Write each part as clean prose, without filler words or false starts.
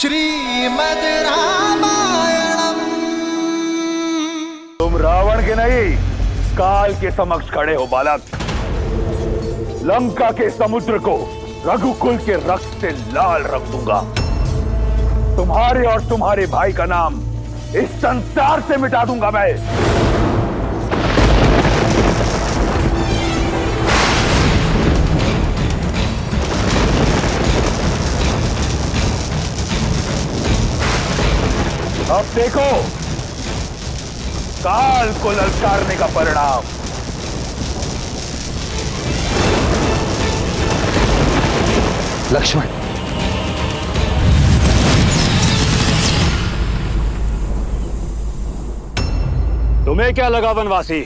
श्रीमद् रामायणम। तुम रावण के नहीं, काल के समक्ष खड़े हो बालक। लंका के समुद्र को रघुकुल के रक्त से लाल रख दूंगा। तुम्हारे और तुम्हारे भाई का नाम इस संसार से मिटा दूंगा मैं। अब देखो काल को ललकारने का परिणाम। लक्ष्मण, तुम्हें क्या लगा वनवासी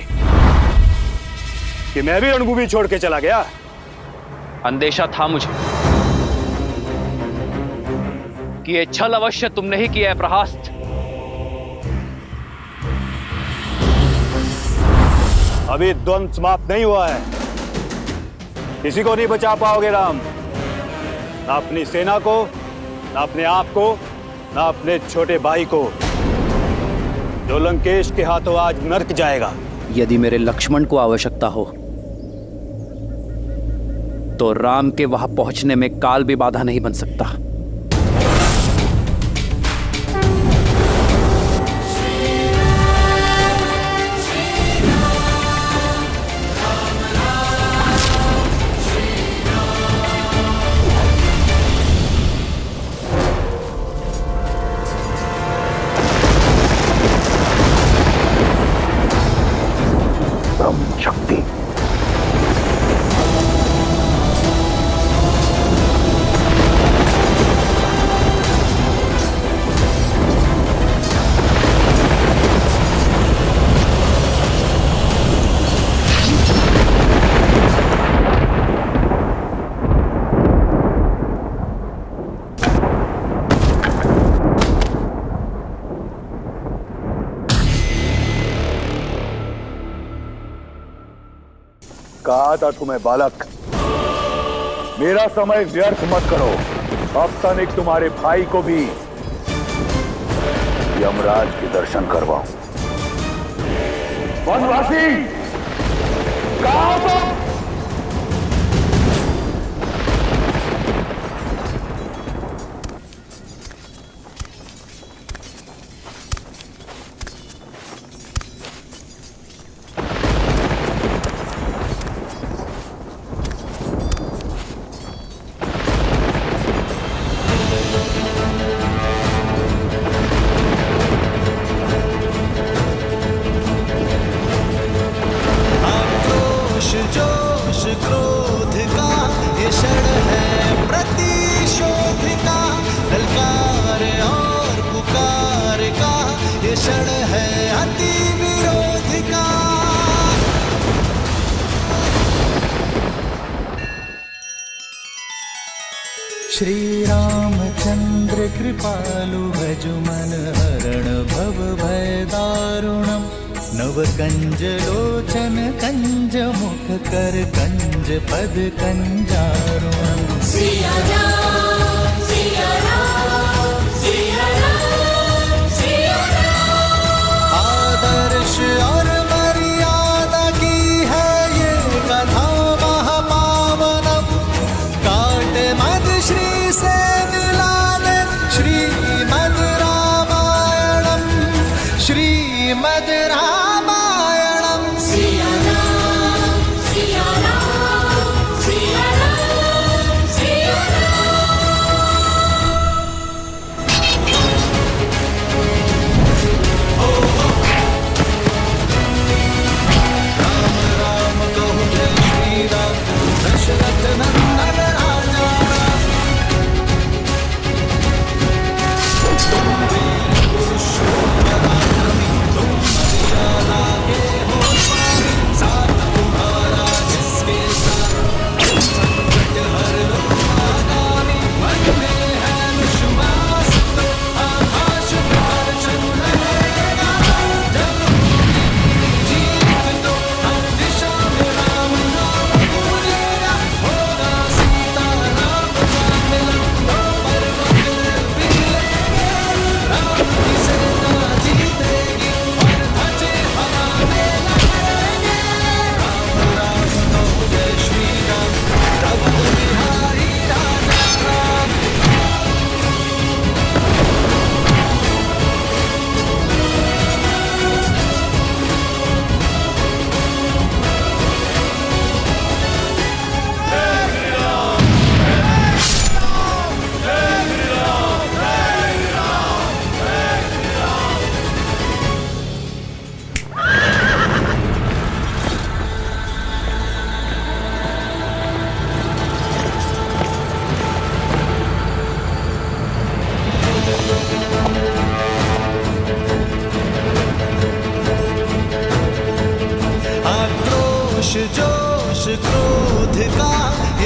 कि मैं भी रणभूमि छोड़ के चला गया? अंदेशा था मुझे कि ये छल अवश्य तुमने ही किया है प्रहास्त। अभी द्वंद्व समाप्त नहीं हुआ है। किसी को नहीं बचा पाओगे राम, ना अपनी सेना को, ना अपने आप को, ना अपने छोटे भाई को, जो लंकेश के हाथों आज नर्क जाएगा। यदि मेरे लक्ष्मण को आवश्यकता हो तो राम के वहां पहुंचने में काल भी बाधा नहीं बन सकता। शक्ति कहा था तुम्हें बालक, मेरा समय व्यर्थ मत करो। अब तनिक तुम्हारे भाई को भी यमराज के दर्शन करवाऊं। वनवासी कहां तुम? जोश क्रोध का ये क्षण है प्रतिशोध का, ललकार और पुकार का ये क्षण है अति विरोध का। श्री रामचंद्र कृपालु भजु मन हरण भव भय दारुणम। नव कंज लोचन कंज मुख कर कंज पद कंजारुणम। सिया राम सिया राम सिया राम सिया राम। आदर्श और मर्यादा की है ये कथा महापावनम। काट मद श्री से मिला दे श्रीमद् रामायणम। श्रीमद् रामायणम। सिया राम सिया राम सिया राम सिया राम।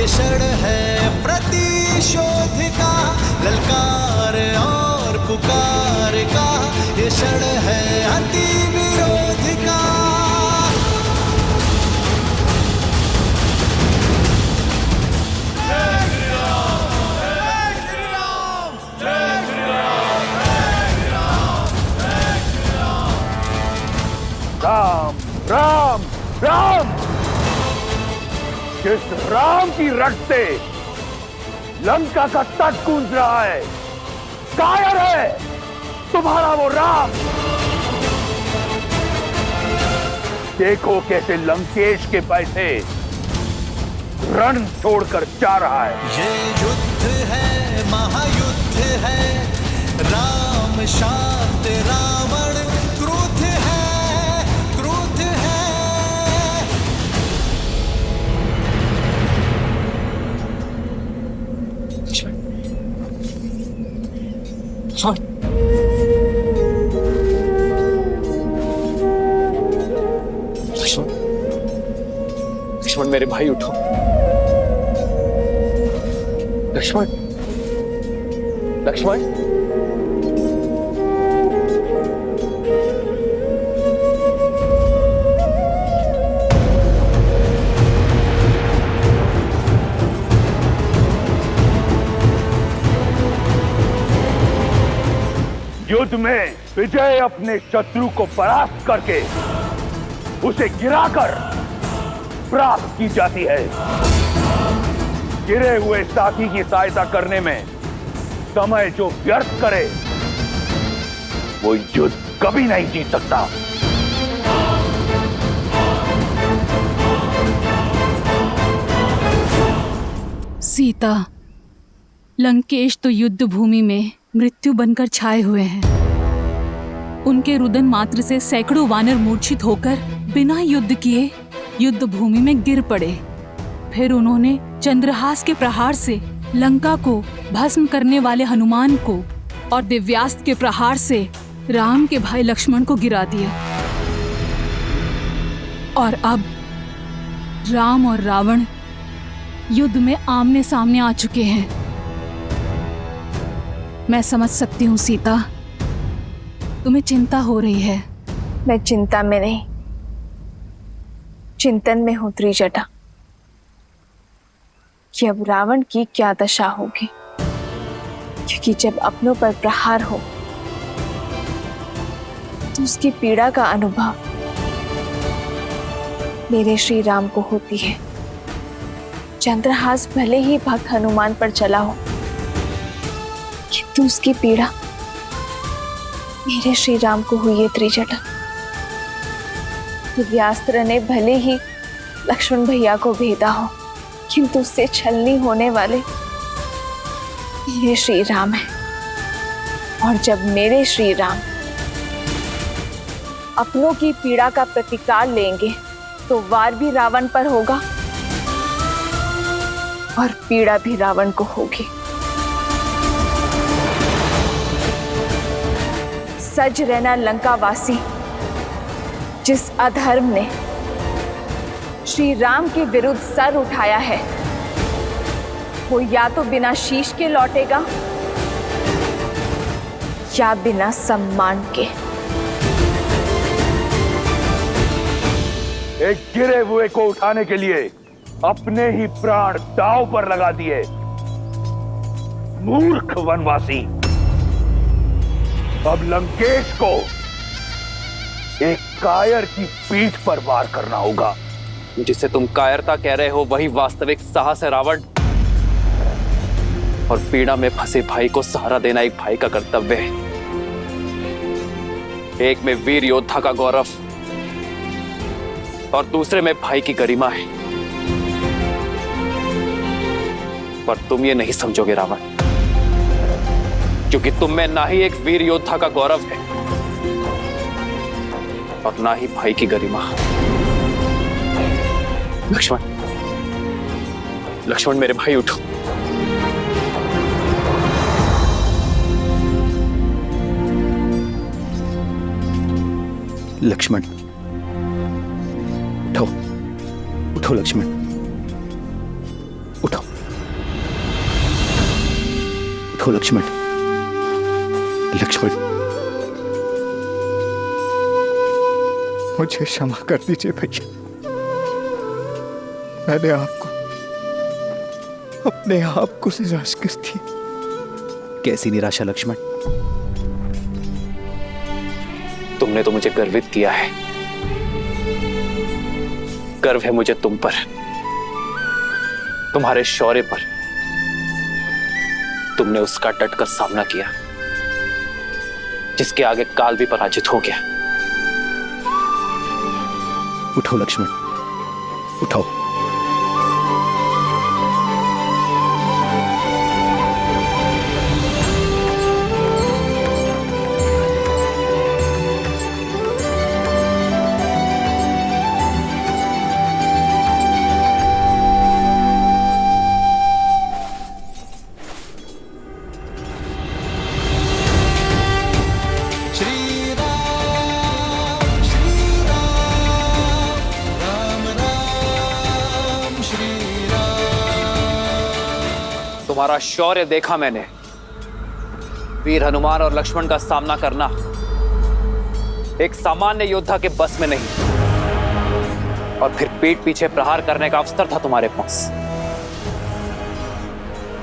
क्षण है प्रतिशोध का, ललकार और पुकार का, ये क्षण है अति विरोध का। राम राम राम, जिस राम की रट से लंका का तट गूंज रहा है, कायर है तुम्हारा वो राम। देखो कैसे लंकेश के पैसे रण छोड़कर जा रहा है। ये युद्ध है, महायुद्ध है, राम शांत रावण क्रुद्ध है, क्रुद्ध है। लक्ष्मण मेरे भाई उठो। लक्ष्मण, लक्ष्मण, युद्ध में विजय अपने शत्रु को परास्त करके उसे गिराकर प्राप्त की जाती है। गिरे हुए साथी की सहायता करने में समय जो व्यर्थ करे वो युद्ध कभी नहीं जीत सकता। सीता, लंकेश तो युद्ध भूमि में मृत्यु बनकर छाए हुए हैं। उनके रुदन मात्र से सैकड़ों वानर मूर्छित होकर बिना युद्ध किए युद्ध भूमि में गिर पड़े। फिर उन्होंने चंद्रहास के प्रहार से लंका को भस्म करने वाले हनुमान को और दिव्यास्त्र के प्रहार से राम के भाई लक्ष्मण को गिरा दिया। और अब राम और रावण युद्ध में आमने सामने आ चुके हैं। मैं समझ सकती हूँ सीता, तुम्हें चिंता हो रही है। मैं चिंता में नहीं, चिंतन में हूं त्रिजटा कि अब रावण की क्या दशा होगी। क्योंकि जब अपनों पर प्रहार हो तो उसकी पीड़ा का अनुभव मेरे श्री राम को होती है। चंद्रहास भले ही भक्त हनुमान पर चला हो, किंतु उसकी पीड़ा मेरे श्री राम को हुई है त्रिजटा। दिव्यास्त्र ने भले ही लक्ष्मण भैया को भेदा हो, किंतु उससे छलनी होने वाले मेरे श्री राम है। और जब मेरे श्री राम अपनों की पीड़ा का प्रतिकार लेंगे तो वार भी रावण पर होगा और पीड़ा भी रावण को होगी। सज रहना लंकावासी, जिस अधर्म ने श्री राम के विरुद्ध सर उठाया है, वो या तो बिना शीश के लौटेगा या बिना सम्मान के। एक गिरे हुए को उठाने के लिए अपने ही प्राण दांव पर लगा दिए। मूर्ख वनवासी, अब लंकेश को एक कायर की पीठ पर वार करना होगा। जिसे तुम कायरता कह रहे हो वही वास्तविक साहस है रावण। और पीड़ा में फंसे भाई को सहारा देना एक भाई का कर्तव्य है। एक में वीर योद्धा का गौरव और दूसरे में भाई की गरिमा है। पर तुम ये नहीं समझोगे रावण, क्योंकि तुम में ना ही एक वीर योद्धा का गौरव है और ना ही भाई की गरिमा। लक्ष्मण, लक्ष्मण मेरे भाई उठो। लक्ष्मण उठो, उठो लक्ष्मण, उठो। उठो लक्ष्मण, लक्ष्मण। मुझे क्षमा कर दीजिए भैया, मैंने आपको अपने आप को निराश कर दिया। कैसी निराशा लक्ष्मण? तुमने तो मुझे गर्वित किया है। गर्व है मुझे तुम पर, तुम्हारे शौर्य पर। तुमने उसका डटकर सामना किया जिसके आगे काल भी पराजित हो गया। उठो लक्ष्मण, उठो। श्री राम श्री राम, राम राम श्री राम। तुम्हारा शौर्य देखा मैंने। वीर हनुमान और लक्ष्मण का सामना करना एक सामान्य योद्धा के बस में नहीं, और फिर पीठ पीछे प्रहार करने का अवसर था तुम्हारे पास,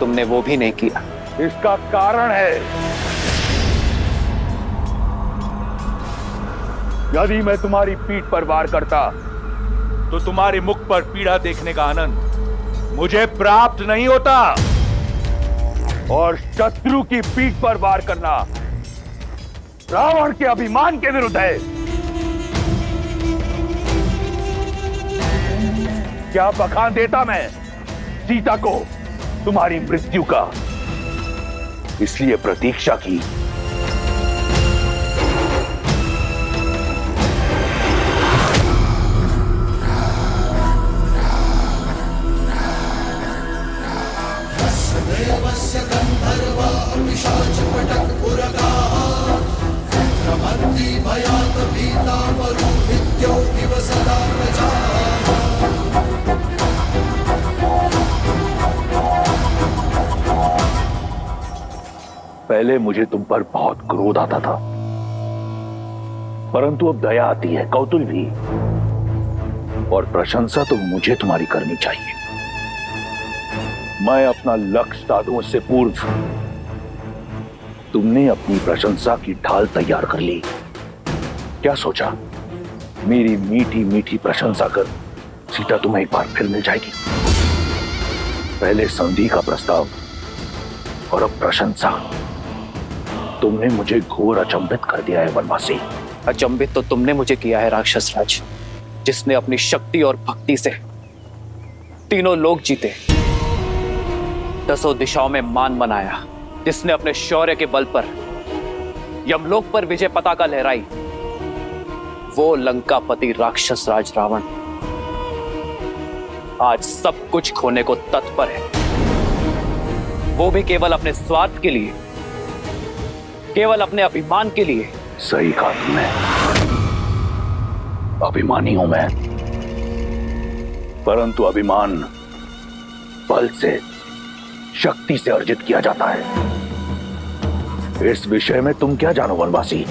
तुमने वो भी नहीं किया। इसका कारण है, यदि मैं तुम्हारी पीठ पर वार करता तो तुम्हारे मुख पर पीड़ा देखने का आनंद मुझे प्राप्त नहीं होता, और शत्रु की पीठ पर वार करना रावण के अभिमान के विरुद्ध है। क्या बखान देता मैं सीता को तुम्हारी मृत्यु का, इसलिए प्रतीक्षा की। पहले मुझे तुम पर बहुत क्रोध आता था, परंतु अब दया आती है, कौतूल भी, और प्रशंसा तो मुझे तुम्हारी करनी चाहिए। मैं अपना लक्ष्य साधूं से पूर्व तुमने अपनी प्रशंसा की ढाल तैयार कर ली। क्या सोचा मेरी मीठी मीठी प्रशंसा कर सीता तुम्हें एक बार फिर मिल जाएगी? पहले संधि का प्रस्ताव और अब प्रशंसा। तुमने मुझे घोर अचंभित कर दिया है वनवासी। अचंभित तो तुमने मुझे किया है राक्षस राज, जिसने अपनी शक्ति और भक्ति से तीनों लोक जीते, दसों दिशाओं में मान बनाया, जिसने अपने शौर्य के बल पर यमलोक पर विजय पताका लहराई। वो लंकापति राक्षस राज रावण आज सब कुछ खोने को तत्पर है, वो भी केवल अपने स्वार्थ के लिए, केवल अपने अभिमान के लिए। सही कहा तुमने, अभिमानी हूं मैं, परंतु अभिमान बल से, शक्ति से अर्जित किया जाता है। इस विषय में तुम क्या जानो वनवासी?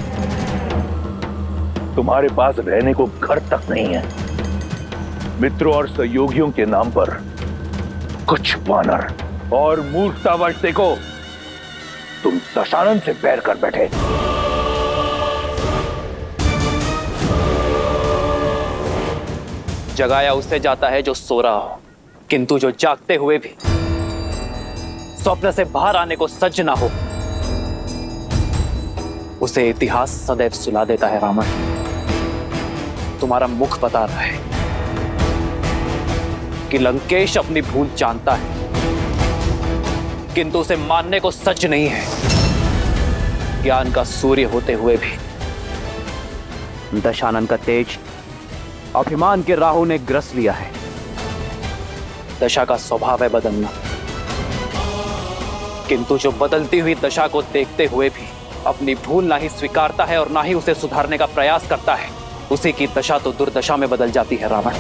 तुम्हारे पास रहने को घर तक नहीं है। मित्रों और सहयोगियों के नाम पर कुछ वानर और मूर्खतावश देखो तुम दशानन से बैर कर बैठे। जगाया उससे जाता है जो सो रहा हो, किंतु जो जागते हुए भी स्वप्न से बाहर आने को सज्ज ना हो, उसे इतिहास सदैव सुला देता है। रावण, तुम्हारा मुख बता रहा है कि लंकेश अपनी भूल जानता है, किंतु उसे मानने को सज्ज नहीं है। ज्ञान का सूर्य होते हुए भी दशानन का तेज अभिमान के राहु ने ग्रस लिया है। दशा का स्वभाव है बदलना, किंतु जो बदलती हुई दशा को देखते हुए भी अपनी भूल ना ही स्वीकारता है और ना ही उसे सुधारने का प्रयास करता है, उसी की दशा तो दुर्दशा में बदल जाती है। रावण,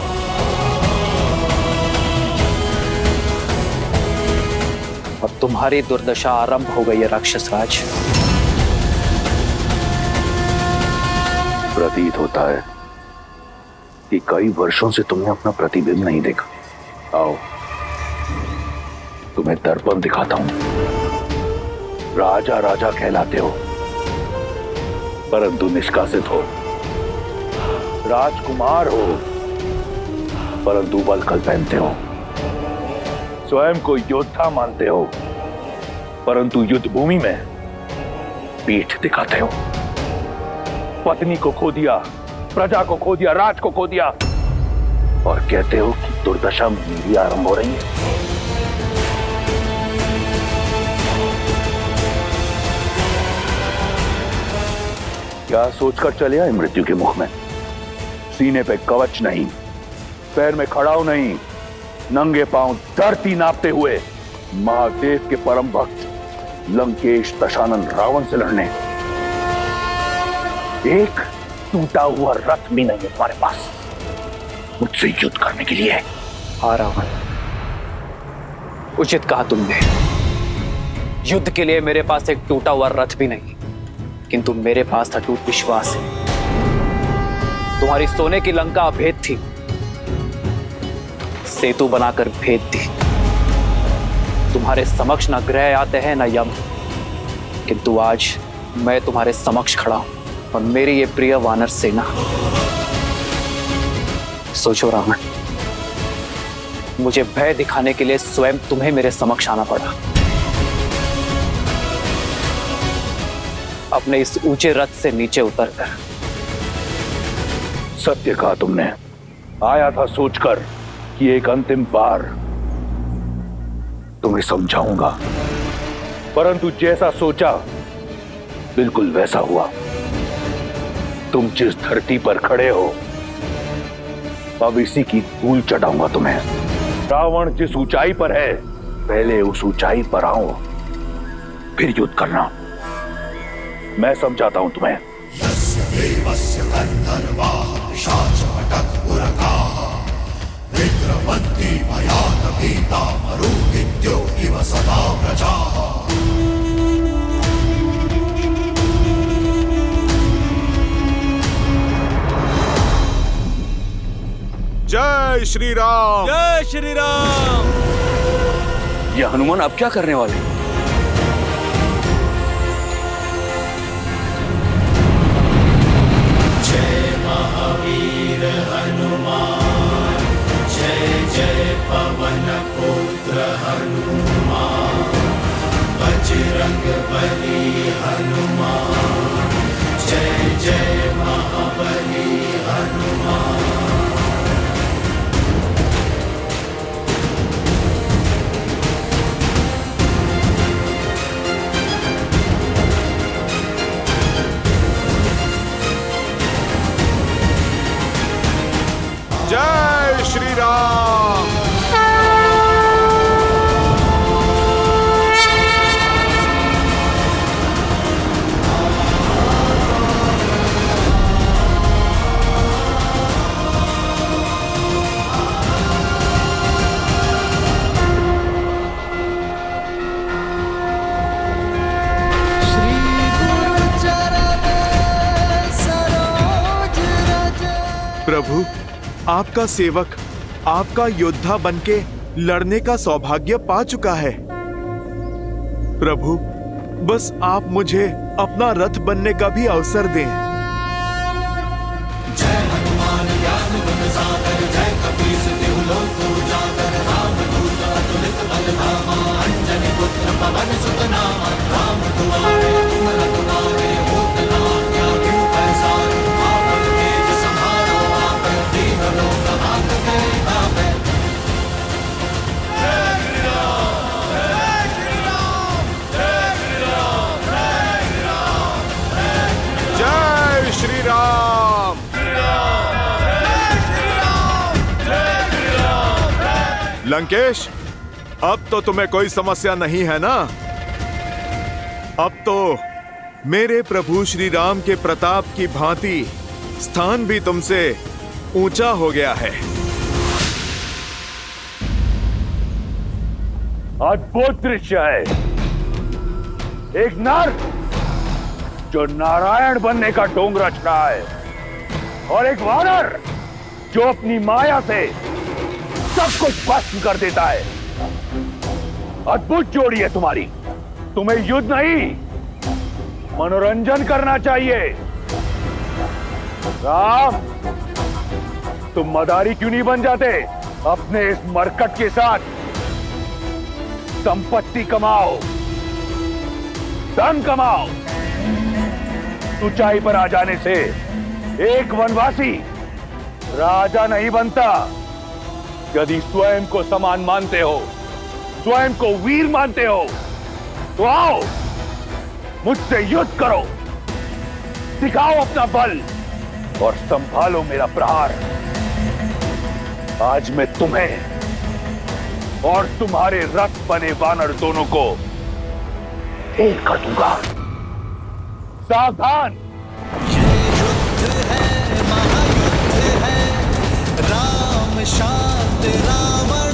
और तुम्हारी दुर्दशा आरंभ हो गई है राक्षस राज। प्रतीत होता है कि कई वर्षों से तुमने अपना प्रतिबिंब नहीं देखा। आओ, तुम्हें दर्पण दिखाता हूं। राजा राजा कहलाते हो, परंतु निष्कासित हो। राजकुमार हो, परंतु वल्कल पहनते हो। स्वयं को योद्धा मानते हो, परंतु युद्ध भूमि में पीठ दिखाते हो। पत्नी को खो दिया, प्रजा को खो दिया, राज को खो दिया, और कहते हो कि दुर्दशा मेरी आरंभ हो रही है। क्या सोचकर चले आए मृत्यु के मुख में? सीने पे कवच नहीं, पैर में खड़ाऊ नहीं, नंगे पांव धरती नापते हुए महादेव के परम भक्त लंकेश दशानन रावण से लड़ने। एक टूटा हुआ रथ भी नहीं है तुम्हारे पास मुझसे युद्ध करने के लिए। हाँ रावण, उचित कहा तुमने। युद्ध के लिए मेरे पास एक टूटा हुआ रथ भी नहीं, किंतु मेरे पास अटूट विश्वास है। तुम्हारी सोने की लंका अभेद थी, सेतु बनाकर भेद दी। तुम्हारे समक्ष न ग्रह आते हैं न यम, किंतु आज मैं तुम्हारे समक्ष खड़ा हूं और मेरी ये प्रिय वानर सेना। सोचो रावण, मुझे भय दिखाने के लिए स्वयं तुम्हें मेरे समक्ष आना पड़ा। अपने इस ऊंचे रथ से नीचे उतरकर। सत्य कहा तुमने। आया था सोचकर कि एक अंतिम बार तुम्हें समझाऊंगा, परंतु जैसा सोचा बिल्कुल वैसा हुआ। तुम जिस धरती पर खड़े हो, अब इसी की धूल चटाऊंगा तुम्हें। रावण जिस ऊंचाई पर है, पहले उस ऊंचाई पर आओ, फिर युद्ध करना। मैं समझाता हूं तुम्हें। जय श्री राम। जय श्री राम। ये हनुमान अब क्या करने वाले? जय महावीर हनुमान, जय जय पवन पुत्र हनुमान, बजरंग बली हनुमान, जय जय महाबली हनुमान। जय श्री राम। प्रभु, आपका सेवक आपका योद्धा बनके लड़ने का सौभाग्य पा चुका है। प्रभु, बस आप मुझे अपना रथ बनने का भी अवसर दें। जय हनुमान ज्ञान गुण सागर, जय कपीस तिहु लोक उजागर, रामदूत अतुलित बल धामा, अंजनी पुत्र पवन सुत नामा, राम दुआरे तुम रघुनारे, होत न आज्ञा बिनु पैसारे, आपन तेज सम्हारो आपन, दीन लोक हाथ में आवे। जय श्री राम। लंकेश, अब तो तुम्हें कोई समस्या नहीं है ना? अब तो मेरे प्रभु श्री राम के प्रताप की भांति स्थान भी तुमसे ऊंचा हो गया है। अद्भुत दृश्य है। एक नर जो नारायण बनने का ढोंग रच रहा है और एक वानर जो अपनी माया से सब कुछ भस्म कर देता है। अद्भुत जोड़ी है तुम्हारी। तुम्हें युद्ध नहीं, मनोरंजन करना चाहिए। राम, तुम मदारी क्यों नहीं बन जाते? अपने इस मरकट के साथ संपत्ति कमाओ, धन कमाओ। ऊंचाई पर आ जाने से एक वनवासी राजा नहीं बनता। यदि स्वयं को समान मानते हो, स्वयं को वीर मानते हो, तो आओ मुझसे युद्ध करो, दिखाओ अपना बल और संभालो मेरा प्रहार। आज मैं तुम्हें और तुम्हारे रथ बने वानर दोनों को ढेर कर दूंगा। सावधान। राम शांत रावण